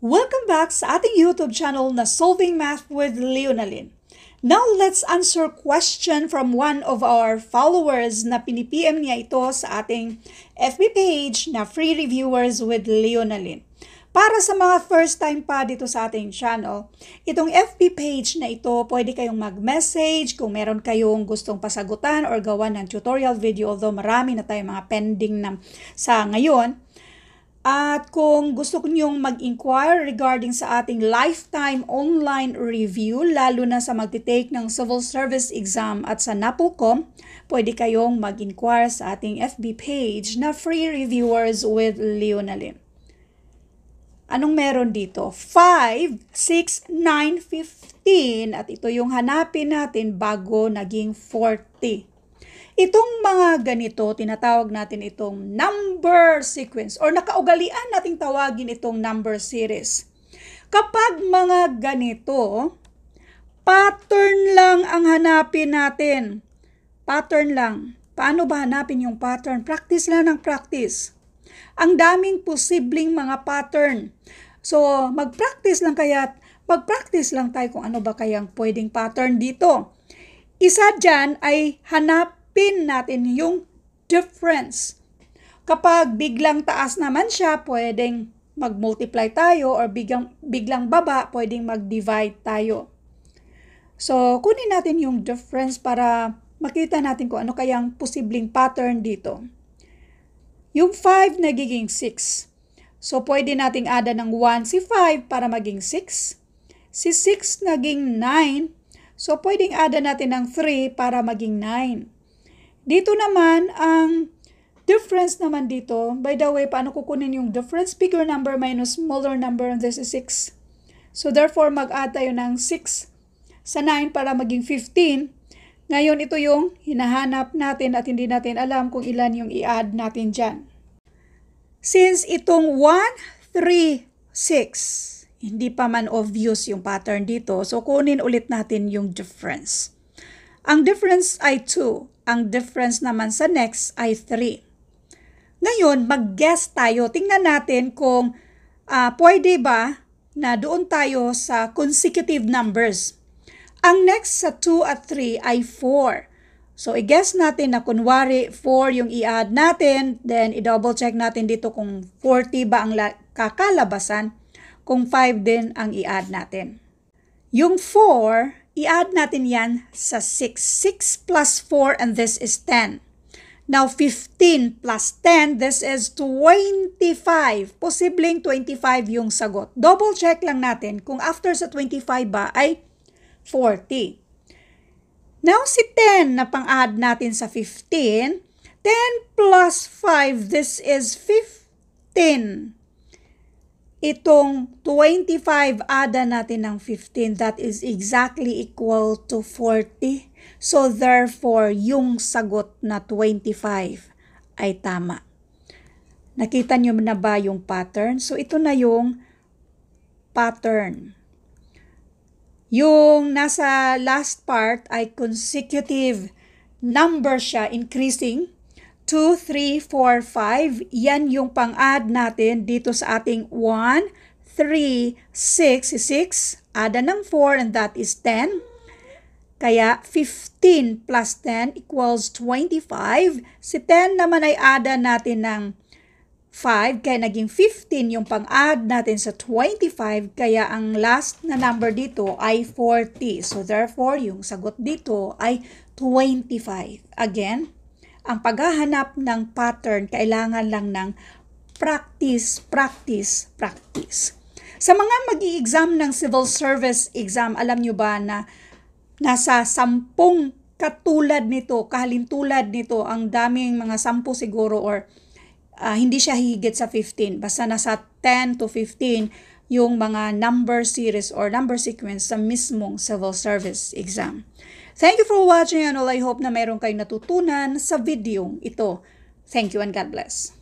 Welcome back sa ating YouTube channel na Solving Math with Leonalyn. Now, let's answer question from one of our followers na pinipm niya ito sa ating FB page na Free Reviewers with Leonalyn. Para sa mga first time pa dito sa ating channel, itong FB page na ito, pwede kayong mag-message kung meron kayong gustong pasagutan or gawa ng tutorial video, although marami na tayong mga pending na sa ngayon. At kung gusto nyong mag-inquire regarding sa ating lifetime online review, lalo na sa magtitake ng civil service exam at sa NAPOLCOM, pwede kayong mag-inquire sa ating FB page na Free Reviewers with Leonalyn. Anong meron dito? 5, 6, 9, 15 at ito yung hanapin natin bago naging 40. Itong mga ganito, tinatawag natin itong number sequence or nakaugalian nating tawagin itong number series. Kapag mga ganito, pattern lang ang hanapin natin. Pattern lang. Paano ba hanapin yung pattern? Practice lang ng practice. Ang daming posibleng mga pattern. So, mag-practice lang mag-practice lang tayo kung ano ba kayang pwedeng pattern dito. Isa dyan ay hanapin natin yung difference. Kapag biglang taas naman siya, pwedeng mag-multiply tayo or biglang baba, pwedeng mag-divide tayo. So, kunin natin yung difference para makita natin kung ano kayang posibleng pattern dito. Yung 5 nagiging 6. So, pwede nating ada ng 1 si 5 para maging 6. Si 6 naging 9. So, pwedeng ada natin ng 3 para maging 9. Dito naman, ang difference naman dito, by the way, paano kukunin yung difference? Bigger number minus smaller number, and this is 6. So, therefore, mag-add tayo ng 6 sa 9 para maging 15. Ngayon, ito yung hinahanap natin at hindi natin alam kung ilan yung i-add natin dyan. Since itong 1, 3, 6, hindi pa man obvious yung pattern dito, so kunin ulit natin yung difference. Ang difference ay 2. Ang difference naman sa next ay 3. Ngayon, mag-guess tayo. Tingnan natin kung pwede ba na doon tayo sa consecutive numbers. Ang next sa 2 at 3 ay 4. So, i-guess natin na kunwari 4 yung i-add natin, then i-double check natin dito kung 40 ba ang kakalabasan, kung 5 din ang i-add natin. Yung 4, i-add natin yan sa 6. 6 plus 4 and this is 10. Now, 15 plus 10, this is 25. Posibleng 25 yung sagot. Double check lang natin kung after sa 25 ba ay 40. Now, si 10 na pang-add natin sa 15, 10 plus 5, this is 15. Itong 25, ada natin ng 15, that is exactly equal to 40. So, therefore, yung sagot na 25 ay tama. Nakita nyo na ba yung pattern? So, ito na yung pattern. Yung nasa last part ay consecutive number siya, increasing. 2, 3, 4, 5. Yan yung pang-add natin dito sa ating 1, 3, 6. 6, ada ng 4 and that is 10. Kaya 15 plus 10 equals 25. Si 10 naman ay ada natin ng 5, kaya naging 15 yung pang-add natin sa 25, kaya ang last na number dito ay 40. So, therefore, yung sagot dito ay 25. Again, ang paghahanap ng pattern, kailangan lang ng practice, practice, practice. Sa mga mag-i-exam ng civil service exam, alam nyo ba na nasa 10 katulad nito, kahalintulad nito, ang daming mga 10 siguro or hindi siya higit sa 15. Basta nasa 10 to 15 yung mga number series or number sequence sa mismong civil service exam. Thank you for watching and all. I hope na meron kayong natutunan sa video ito. Thank you and God bless.